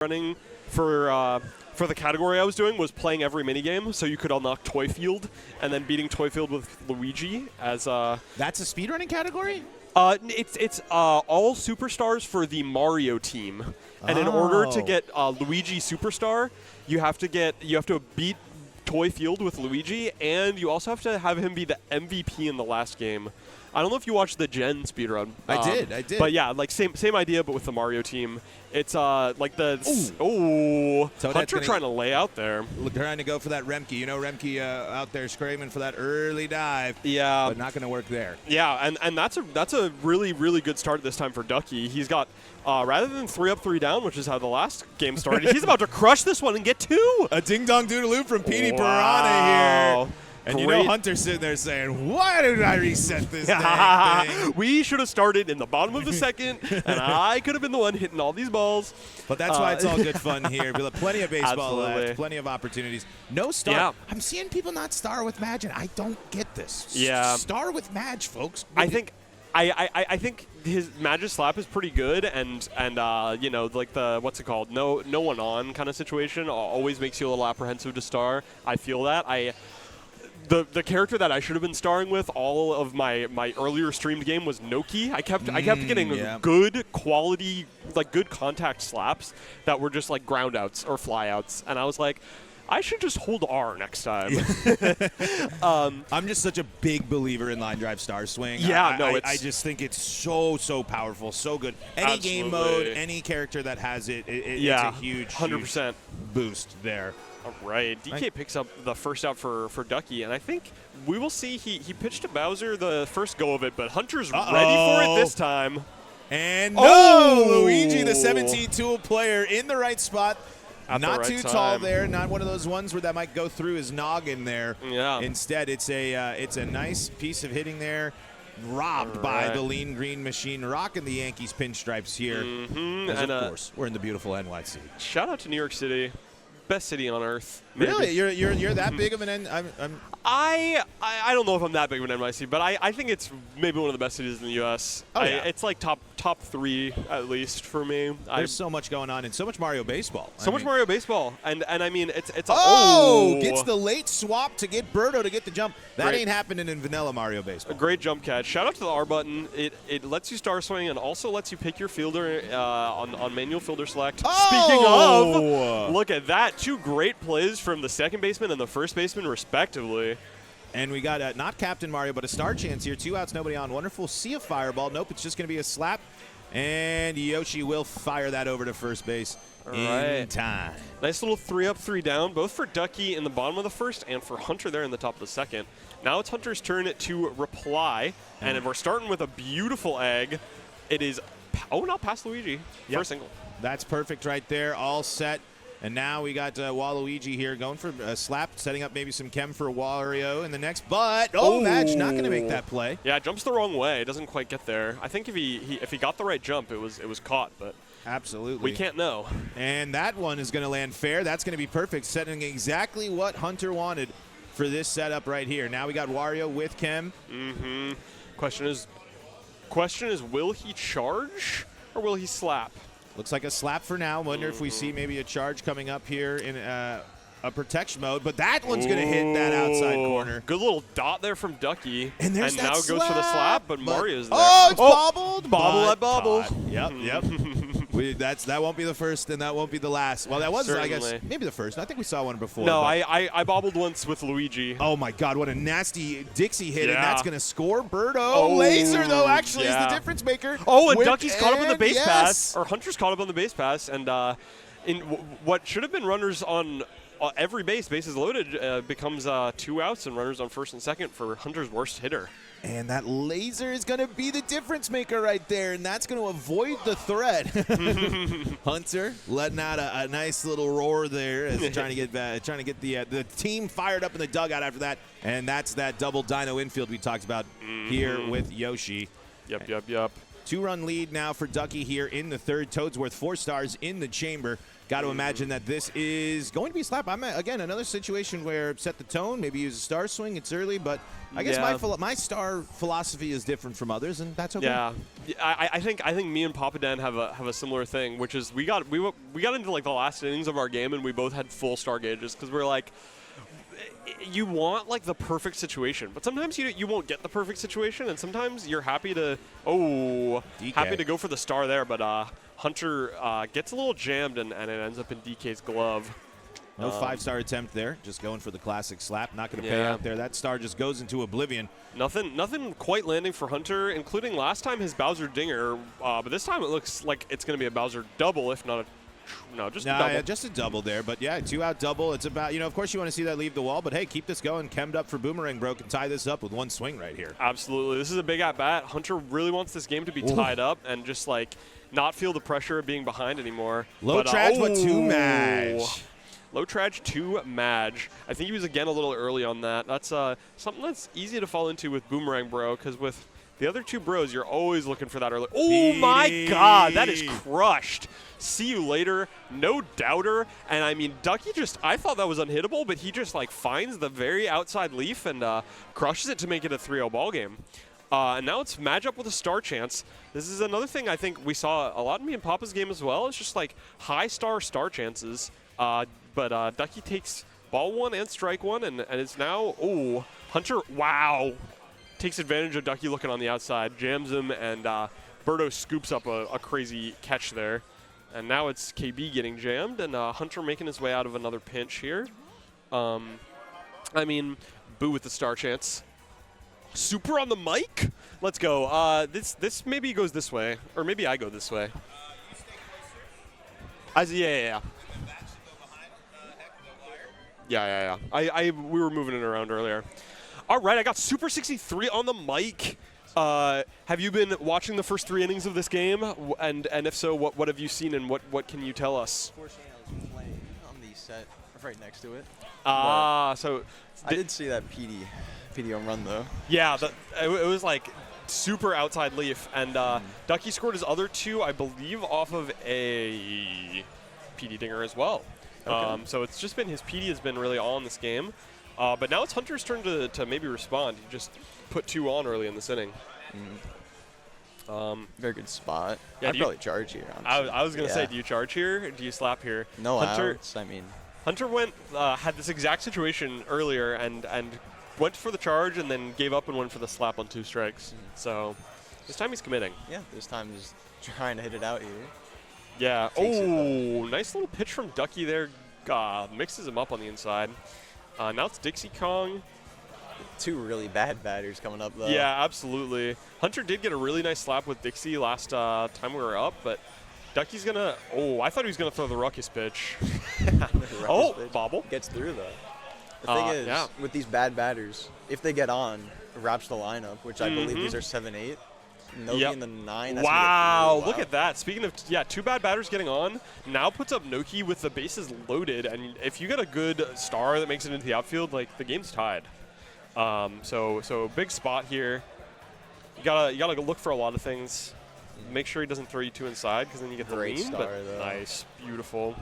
speedrunning for the category I was doing was playing every minigame, so you could unlock Toy Field, and then beating Toy Field with Luigi as That's a speedrunning category? It's all superstars for the Mario team, and in order to get Luigi Superstar, you have to beat Toy Field with Luigi, and you also have to have him be the MVP in the last game. I don't know if you watched the Gen speedrun. I did. But yeah, like same idea, but with the Mario team. It's like the So Hunter trying to lay out there. Trying to go for that Remke. You know Remke out there screaming for that early dive. Yeah, but not going to work there. Yeah, and that's a really good start this time for Ducky. He's got rather than 3 up 3 down, which is how the last game started. He's about to crush this one and get 2. A ding dong doodaloo from Petey Wow. Piranha here. And Great. you know Hunter's sitting there saying, why did I reset this dang thing? We should have started in the bottom of the second, and I could have been the one hitting all these balls. But that's why it's all good fun here. We'll have plenty of baseball Absolutely. left, plenty of opportunities. No star. Yeah. I'm seeing people not star with Madge, and I don't get this. Yeah. Star with Madge, folks. I think his Magic Slap is pretty good, and you know, like the what's it called, no one on kind of situation always makes you a little apprehensive to star. I feel that the character that I should have been starring with all of my earlier streamed game was Noki. I kept getting good quality, like good contact slaps that were just like ground outs or fly outs, and I was like, I should just hold R next time. I'm just such a big believer in line drive star swing. Yeah, I just think it's so powerful, so good. Any game mode, any character that has it, it's a huge 100% boost there. All right, DK picks up the first out for Ducky, and I think we will see he pitched to Bowser the first go of it, but Hunter's ready for it this time. And no, Luigi, the 17-tool player, in the right spot. Not too tall there, not one of those ones where that might go through his noggin there. Yeah. Instead, it's a nice piece of hitting there. Robbed by the lean green machine, rocking the Yankees pinstripes here. And of course, we're in the beautiful NYC. Shout out to New York City. Best city on earth. Maybe. Really? You're that big of an I don't know if I'm that big of an NYC, but I think it's maybe one of the best cities in the U.S. Oh, yeah. It's like top 3 at least for me. There's so much going on and so much Mario baseball. Mario baseball, and I mean it's gets the late swap to get Birdo to get the jump. That ain't happening in vanilla Mario baseball. A great jump catch. Shout out to the R button. It lets you star swing and also lets you pick your fielder on manual fielder select. Speaking of, look at that. 2 great plays from the second baseman and the first baseman respectively. And we got not Captain Mario, but a star chance here. 2 outs, nobody on. Wonderful. See a fireball. Nope, it's just going to be a slap. And Yoshi will fire that over to first base in time. Nice little 3 up, 3 down, both for Ducky in the bottom of the first and for Hunter there in the top of the second. Now it's Hunter's turn to reply, and we're starting with a beautiful egg. It is, not past Luigi. First single. That's perfect right there. All set. And now we got Waluigi here going for a slap, setting up maybe some chem for Wario in the next. But Madge not going to make that play. Yeah, jumps the wrong way. It doesn't quite get there. I think if he got the right jump, it was caught. But absolutely, we can't know. And that one is going to land fair. That's going to be perfect, setting exactly what Hunter wanted for this setup right here. Now we got Wario with chem. Question is, will he charge or will he slap? Looks like a slap for now. Wonder if we see maybe a charge coming up here in a protection mode. But that one's going to hit that outside corner. Good little dot there from Ducky. And there's now goes for the slap, but Mario's there. It's bobbled. Bobble at bobble. Yep. That won't be the first, and that won't be the last. Well, that was, certainly. I guess, maybe the first. I think we saw one before. No, I bobbled once with Luigi. Oh, my God. What a nasty Dixie hit, and that's going to score Birdo. Laser, though, actually is the difference maker. Oh, and Ducky's caught up on the base pass. Or Hunter's caught up on the base pass. And in what should have been runners on every bases loaded, becomes 2 outs and runners on first and second for Hunter's worst hitter. And that laser is going to be the difference maker right there, and that's going to avoid the threat. Hunter letting out a nice little roar there, as trying to get the team fired up in the dugout after that, and that's that double dino infield we talked about here with Yoshi. Yep. 2-run lead now for Ducky here in the third. Toadsworth 4 stars in the chamber. Got to imagine that this is going to be a slap. Again, another situation where set the tone, maybe use a star swing. It's early, but I guess my star philosophy is different from others, and that's okay. Yeah, I think me and Papa Dan have a similar thing, which is we got into like the last innings of our game, and we both had full star gauges because we're like, you want like the perfect situation, but sometimes you won't get the perfect situation, and sometimes you're happy to go for the star there, but Hunter gets a little jammed, and it ends up in DK's glove. No 5-star attempt there, just going for the classic slap. Not going to pay out there. That star just goes into oblivion. Nothing quite landing for Hunter, including last time his Bowser dinger, but this time it looks like it's going to be a Bowser double, if not a just a double. Yeah, just a double there. But, yeah, 2-out double. It's about, of course you want to see that leave the wall. But, hey, keep this going. Chemmed up for Boomerang Bro. Can tie this up with one swing right here. Absolutely. This is a big at-bat. Hunter really wants this game to be tied up and just, like, not feel the pressure of being behind anymore. Low traj, but 2 match. Low traj 2 Madge. I think he was, again, a little early on that. That's something that's easy to fall into with Boomerang Bro, because with the other 2 bros, you're always looking for that early. Oh, my God. That is crushed. See you later. No doubter. And, I mean, Ducky I thought that was unhittable, but he just, like, finds the very outside leaf and crushes it to make it a 3-0 ball game. And now it's match up with a star chance. This is another thing I think we saw a lot in me and Papa's game as well. It's just, like, high star chances. But Ducky takes ball 1 and strike 1, and it's now, Hunter, wow, takes advantage of Ducky looking on the outside, jams him, and Birdo scoops up a crazy catch there. And now it's KB getting jammed, and Hunter making his way out of another pinch here. I mean, Boo with the star chance. Super on the mic? Let's go. This maybe goes this way, or maybe I go this way. Yeah. Yeah. We were moving it around earlier. All right, I got Super 63 on the mic. Have you been watching the first 3 innings of this game? And if so, what have you seen, and what can you tell us? Unfortunately, I was playing on the set right next to it. So I did see that PD home run, though. Yeah, it was like super outside leaf, and Ducky scored his other 2, I believe, off of a PD dinger as well. Okay. So it's just been his PD has been really on this game. But now it's Hunter's turn to maybe respond. He just put 2 on early in this inning. Very good spot. Yeah, I'd probably charge here. I was going to say, do you charge here or do you slap here? No outs, Hunter had this exact situation earlier and went for the charge and then gave up and went for the slap on 2 strikes. So this time he's committing. Yeah, this time he's trying to hit it out here. Yeah. Nice little pitch from Ducky there. Mixes him up on the inside. Now it's Dixie Kong. 2 really bad batters coming up, though. Yeah, absolutely. Hunter did get a really nice slap with Dixie last time we were up, but Ducky's going to – I thought he was going to throw the ruckus pitch. Bobble. Gets through, though. The thing is, with these bad batters, if they get on, it wraps the lineup, which I believe these are 7-8. Noki in the 9. Wow, look at that. Speaking of, 2 bad batters getting on, now puts up Noki with the bases loaded, and if you get a good star that makes it into the outfield, like, the game's tied. So big spot here. You gotta look for a lot of things. Make sure he doesn't throw you 2 inside, because then you get the lean. Star, but nice, beautiful.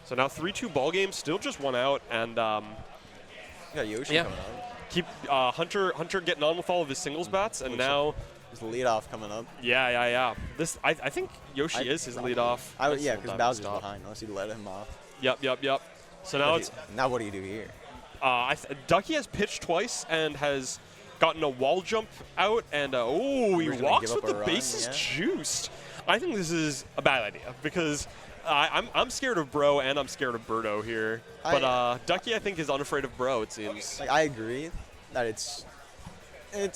So now 3-2 ball game, still just 1 out, and Yoshi coming up. Keep Hunter getting on with all of his singles bats, and now. The leadoff coming up. Yeah. This I think Yoshi is his leadoff. Yeah, because Bowser's behind, unless you let him off. Yep. So now now what do you do here? Ducky has pitched twice and has gotten a wall jump out, and he walks with the bases juiced. I think this is a bad idea because I'm scared of Bro and I'm scared of Birdo here. But Ducky, I think, is unafraid of Bro, it seems. I agree that it's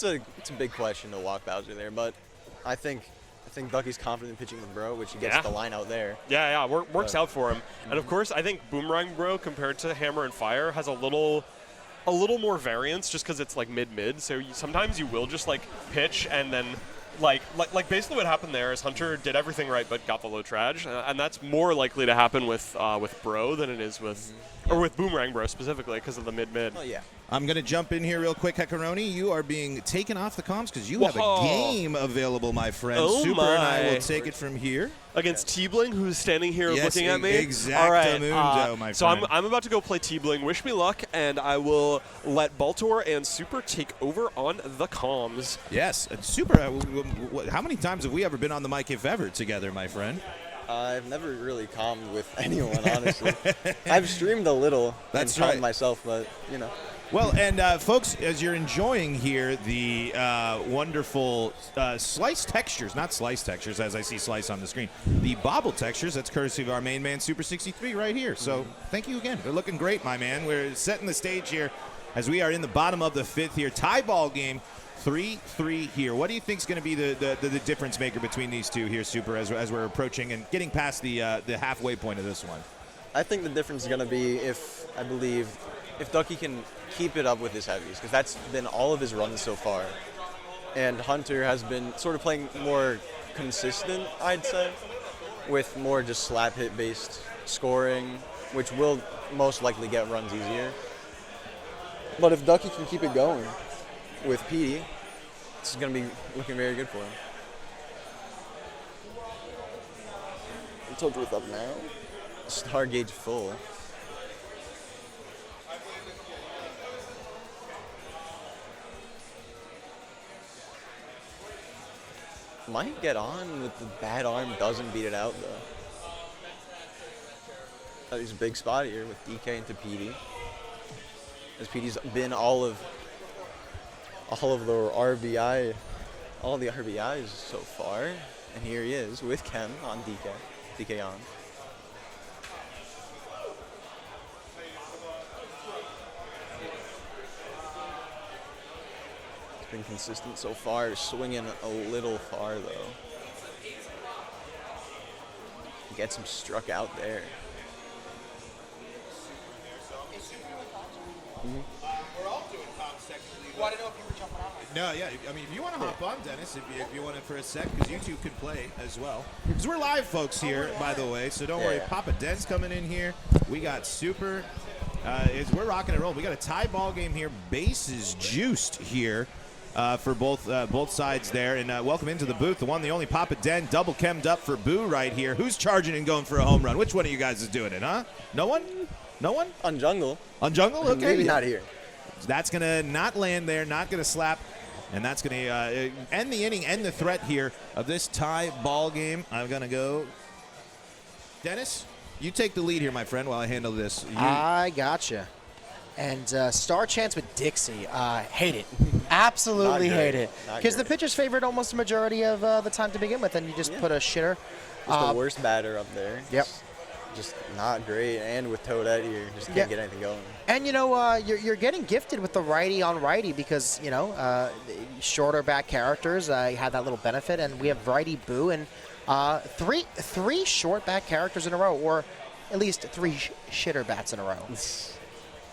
a big question to walk Bowser there, but I think Ducky's confident in pitching with Bro, which he gets the line out there. Yeah, works out for him. And of course, I think Boomerang Bro compared to Hammer and Fire has a little more variance just because it's like mid. So sometimes you will just like pitch and then like basically what happened there is Hunter did everything right but got the low traj, and that's more likely to happen with Bro than it is with or with Boomerang Bro specifically because of the mid. Oh yeah. I'm going to jump in here real quick. Hekaroni, you are being taken off the comms because you have a game available, my friend. Oh Super my. and I will take it from here. Against T-Bling, who's standing here yes, looking at me? All right, my friend. So I'm about to go play T-Bling. Wish me luck, and I will let Baltor and Super take over on the comms. Yes, Super, how many times have we ever been on the mic, if ever, together, my friend? I've never really calmed with anyone, honestly. I've streamed a little and calmed myself, but, you know. Well, and folks, as you're enjoying here the wonderful slice textures, not slice textures, as I see slice on the screen, the Bobble textures, that's courtesy of our main man, Super 63, right here. So thank you again. They're looking great, my man. We're setting the stage here as we are in the bottom of the 5th here. Tie ball game, 3-3 here. What do you think is going to be the difference maker between these two here, Super, as we're approaching and getting past the halfway point of this one? I think the difference is going to be if Ducky can keep it up with his heavies, because that's been all of his runs so far. And Hunter has been sort of playing more consistent, I'd say, with more just slap hit based scoring, which will most likely get runs easier. But if Ducky can keep it going with PD, it's going to be looking very good for him. Tilt Width up now. Star gauge full. Might get on with the bad arm, doesn't beat it out though. He's a big spot here with DK into PD. As PD's been all of the RBI, all the RBIs so far. And here he is with Kem on DK. DK on. Been consistent so far, swinging a little far though. Gets him struck out there. We're all doing comms technically. Well, I don't know if you were jumping on. No, yeah. I mean, if you want to hop on, Dennis, if you want it for a sec, because you two can play as well. Because we're live, folks, here, by the way. So don't worry. Papa Den's coming in here. We got Super. We're rocking and rolling. We got a tie ball game here. Bases juiced here. For both sides there, and welcome into the booth, the one, the only Papa Den, double chemmed up for Boo right here. Who's charging and going for a home run? Which one of you guys is doing it, huh? No one? No one? On jungle. On jungle? Okay. Maybe not here. That's going to not land there, not going to slap, and that's going to end the inning, end the threat here of this tie ball game. I'm going to go. Dennis, you take the lead here, my friend, while I handle this. I gotcha. And star chance with Dixie. Hate it. Absolutely hate it. Because the pitcher's favored almost the majority of the time to begin with, and you just put a shitter. Just the worst batter up there. Yep. Just not great. And with Toadette here, just can't get anything going. And, you know, you're getting gifted with the righty on righty because, you know, shorter back characters had that little benefit. And we have righty Boo and three short back characters in a row, or at least three shitter bats in a row.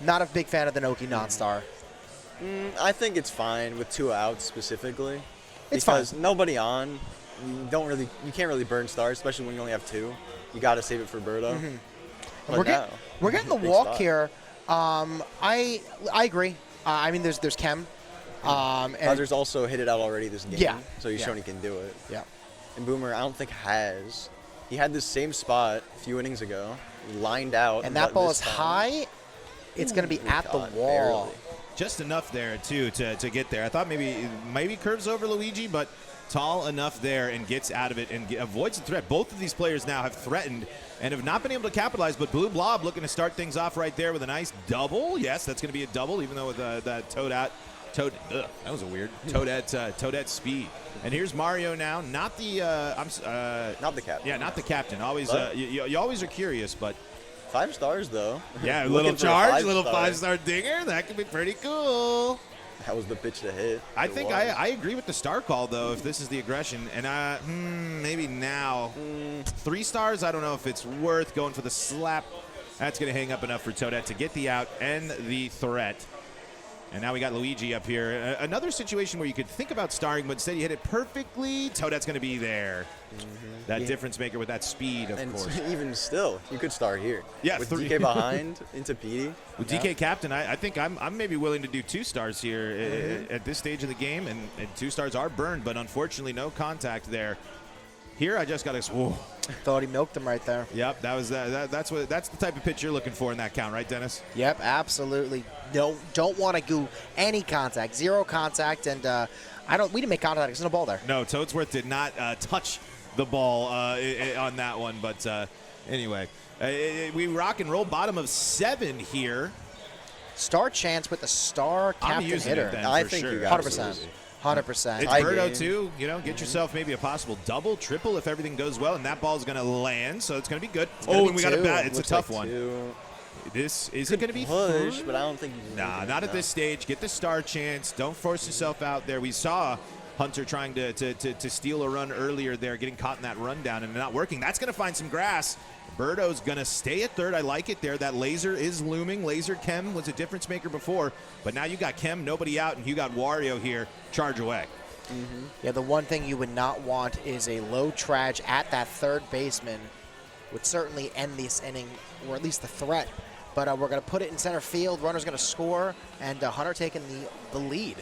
Not a big fan of the Noki non-star. I think it's fine with 2 outs specifically. It's because fine. Nobody on, you can't really burn stars, especially when you only have 2. You got to save it for Birdo. We're getting the walk here. I agree. I mean, there's Kem. Rogers also hit it out already this game. Yeah. So he's shown he can do it. Yeah. And Boomer, I don't think has. He had this same spot a few innings ago, lined out. And that ball is high. It's going to be at the wall. Barely. Just enough there, too, to get there. I thought maybe curves over Luigi, but tall enough there and gets out of it and avoids the threat. Both of these players now have threatened and have not been able to capitalize, but Blue Blob looking to start things off right there with a nice double. Yes, that's going to be a double, even though with that that was a weird Toadette speed. And here's Mario now, not the not the captain. Yeah, not the captain. Always you always are curious, but 5 stars though. Yeah, a little charge, little 5-star dinger. That could be pretty cool. That was the pitch to hit. I think I agree with the star call though. If this is the aggression, and maybe now 3 stars. I don't know if it's worth going for the slap. That's going to hang up enough for Toadette to get the out and the threat. And now we got Luigi up here. Another situation where you could think about starring, but instead you hit it perfectly. Toadette's going to be there. That difference maker with that speed, of course. Even still, you could start here. Yeah, with DK behind into PD. With DK captain, I think I'm maybe willing to do 2 stars here at this stage of the game, and 2 stars are burned, but unfortunately no contact there. Here, I just got to. Whoa. Thought he milked him right there. Yep, that's the type of pitch you're looking for in that count, right, Dennis? Yep, absolutely. Don't want to do any contact, 0 contact, and we didn't make contact. There's no ball there. No, Toadsworth did not touch the ball on that one, but anyway, we rock and roll bottom of 7 here. Star chance with the star captain hitter. I think sure. you got 100%. 100%. It's Birdo too. Get yourself maybe a possible double, triple if everything goes well, and that ball is going to land, so it's going to be good. And we got a bat. It's a tough one. This isn't going to be push, but I don't think. Nah, not at this stage. Get the star chance. Don't force yourself out there. We saw Hunter trying to steal a run earlier there, getting caught in that rundown and not working. That's going to find some grass. Birdo's going to stay at third. I like it there. That laser is looming. Laser Chem was a difference maker before, but now you got Chem, nobody out, and you got Wario here. Charge away. Yeah, the one thing you would not want is a low trage at that third baseman. Would certainly end this inning, or at least the threat. But we're going to put it in center field. Runner's going to score, and Hunter taking the lead.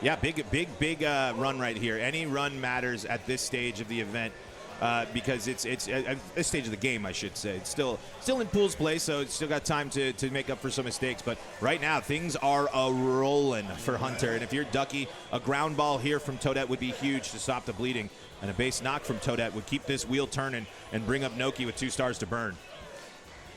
Yeah, big run right here. Any run matters at this stage of the event. Because it's at this stage of the game, I should say. It's still in Pool's play, so it's still got time to make up for some mistakes. But right now, things are a-rolling for Hunter. And if you're Ducky, a ground ball here from Toadette would be huge to stop the bleeding. And a base knock from Toadette would keep this wheel turning and bring up Noki with 2 stars to burn.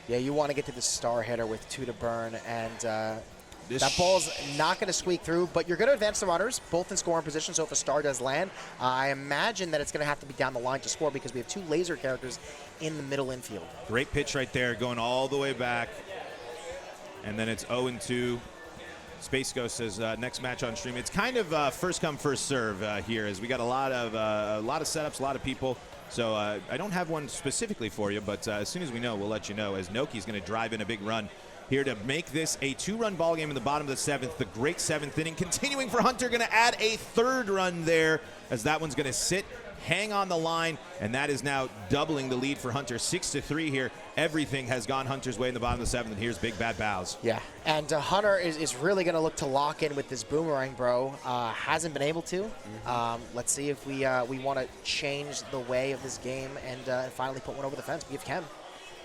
Yeah, you want to get to the star hitter with 2 to burn, and that ball's not going to squeak through, but you're going to advance the runners, both in scoring position, so if a star does land, I imagine that it's going to have to be down the line to score because we have 2 laser characters in the middle infield. Great pitch right there, going all the way back. And then it's 0-2. Space Ghost says next match on stream. It's kind of first come, first serve here, as we got a lot of setups, a lot of people. So I don't have one specifically for you, but as soon as we know, we'll let you know, as Noki's going to drive in a big run here to make this a 2-run ball game in the bottom of the 7th. The great 7th inning. Continuing for Hunter, going to add a 3rd run there, as that one's going to sit, hang on the line, and that is now doubling the lead for Hunter. 6-3 here. Everything has gone Hunter's way in the bottom of the 7th, and here's Big Bad Bows. Yeah, and Hunter is really going to look to lock in with this boomerang, bro. Hasn't been able to. Let's see if we want to change the way of this game and finally put one over the fence. We have Chem.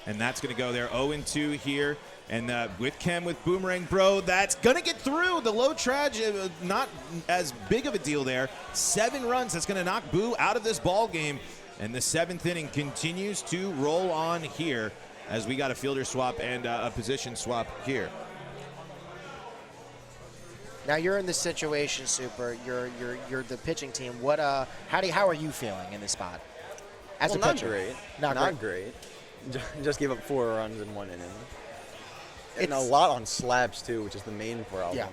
And that's going to go there. 0-2 here. And with Chem, with Boomerang Bro, that's going to get through. The low trage, not as big of a deal there. 7 runs. That's going to knock Boo out of this ball game. And the 7th inning continues to roll on here as we got a fielder swap and a position swap here. Now you're in this situation, Super. You're the pitching team. How are you feeling in this spot? As a pitcher? Not great. Just gave up 4 runs in 1 inning. And a lot on slabs, too, which is the main problem. Yeah.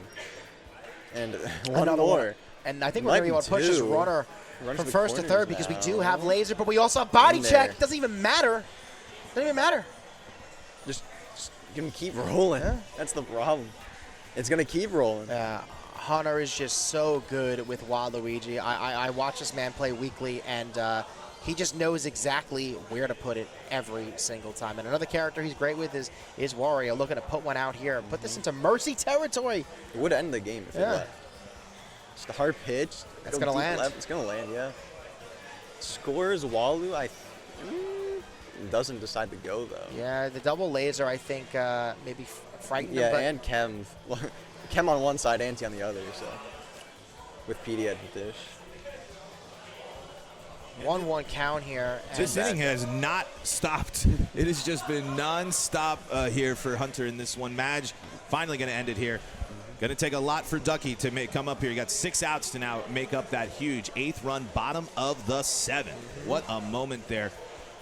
And one more. And I think we're going to want to push this runner from first to third because we do have laser, but we also have body check. Doesn't even matter. Doesn't even matter. Just going to keep rolling. Yeah. That's the problem. It's going to keep rolling. Hunter is just so good with Waluigi. I watch this man play weekly, and he just knows exactly where to put it every single time. And another character he's great with is Wario, looking to put one out here. Put this into Mercy territory. It would end the game if it left. Just a hard pitch. That's going to land. It's going to land, yeah. Scores Walu, doesn't decide to go, though. Yeah, the double laser, I think, maybe frightened him. Yeah, and Chem. Chem on one side, Anti on the other, so. With PD at the dish. 1-1 count here. This inning has not stopped. It has just been non-stop here for Hunter in this one. Madge finally going to end it here. Going to take a lot for Ducky to come up here. You got 6 outs to now make up that huge 8th run, bottom of the 7th. What a moment there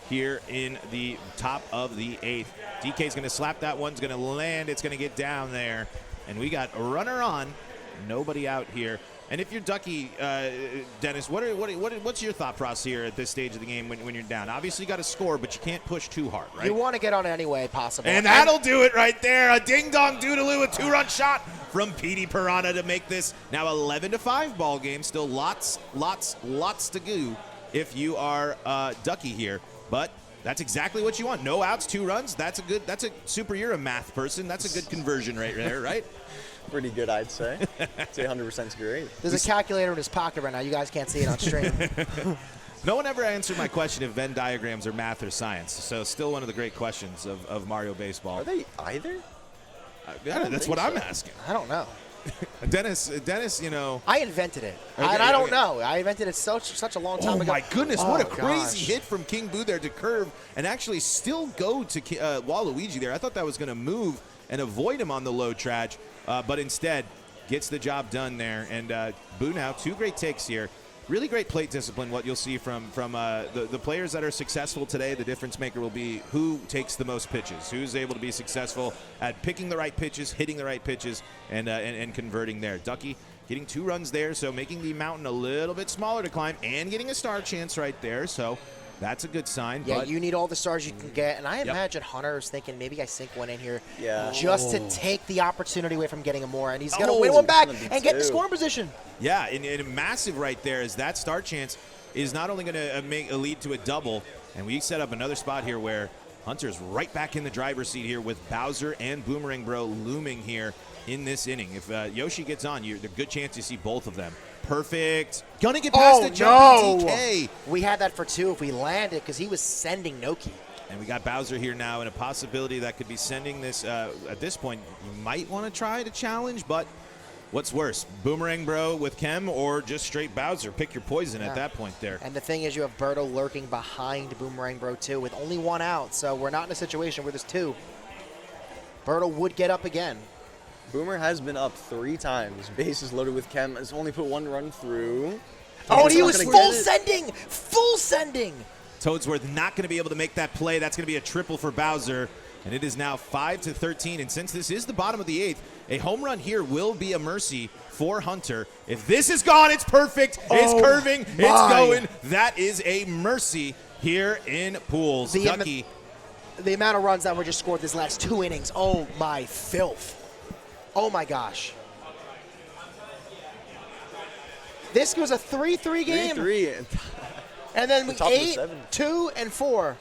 here in the top of the 8th. DK's going to slap that one. It's going to land. It's going to get down there. And we got a runner on. Nobody out here And if you're Ducky, Dennis, what's your thought process here at this stage of the game when you're down? Obviously, you got to score, but you can't push too hard, right? You want to get on any way possible. And that'll do it right there. A ding-dong doodaloo, a 2-run shot from Petey Piranha to make this now 11-5 ball game. Still lots to go if you are Ducky here. But that's exactly what you want. No outs, 2 runs. That's a super. You're a math person. That's a good conversion rate there, right? Pretty good, I'd say. I'd say 100% is great. There's a calculator in his pocket right now. You guys can't see it on stream. No one ever answered my question if Venn diagrams are math or science. So still one of the great questions of Mario Baseball. Are they either? That's what I'm asking. I don't know. Dennis, you know. I invented it. Okay, and I don't know. I invented it such a long time ago. Oh, my goodness. What a crazy gosh. hit from King Boo there to curve and actually still go to Waluigi there. I thought that was going to move and avoid him on the low trash, but instead gets the job done there. And Boo now, 2 great takes here. Really great plate discipline, what you'll see from the players that are successful today. The difference maker will be who takes the most pitches, who's able to be successful at picking the right pitches, hitting the right pitches, and converting there. Ducky getting 2 runs there, so making the mountain a little bit smaller to climb and getting a star chance right there. So that's a good sign. Yeah, but you need all the stars you can get. And I imagine Hunter is thinking maybe I sink one in here Yeah. just to take the opportunity away from getting a more. And he's going to win one back and get in scoring position. Yeah, and massive right there is that star chance is not only going to make a lead to a double, and we set up another spot here where Hunter's right back in the driver's seat here with Bowser and Boomerang Bro looming here in this inning. If Yoshi gets on, there's a good chance you see both of them. Perfect. Gonna get past the jumping TK. We had that for 2 if we landed because he was sending Noki. And we got Bowser here now, and a possibility that could be sending this. At this point, you might want to try to challenge, but what's worse, Boomerang Bro with Kem or just straight Bowser? Pick your poison at that point there. And the thing is, you have Birdo lurking behind Boomerang Bro too with only 1 out, so we're not in a situation where there's 2. Birdo would get up again. Boomer has been up 3 times. Bases loaded with Kem. Has only put 1 run through. Oh, and he was full sending! Full sending! Toadsworth not going to be able to make that play. That's going to be a triple for Bowser. And it is now 5-13. And since this is the bottom of the 8th, a home run here will be a mercy for Hunter. If this is gone, it's perfect. It's curving. It's going. That is a mercy here in Pools. Ducky. The amount of runs that were just scored these last 2 innings. Oh, my filth. Oh, my gosh. This was a 3-3 game. 3-3. And then The top of the 8, 2, and 4.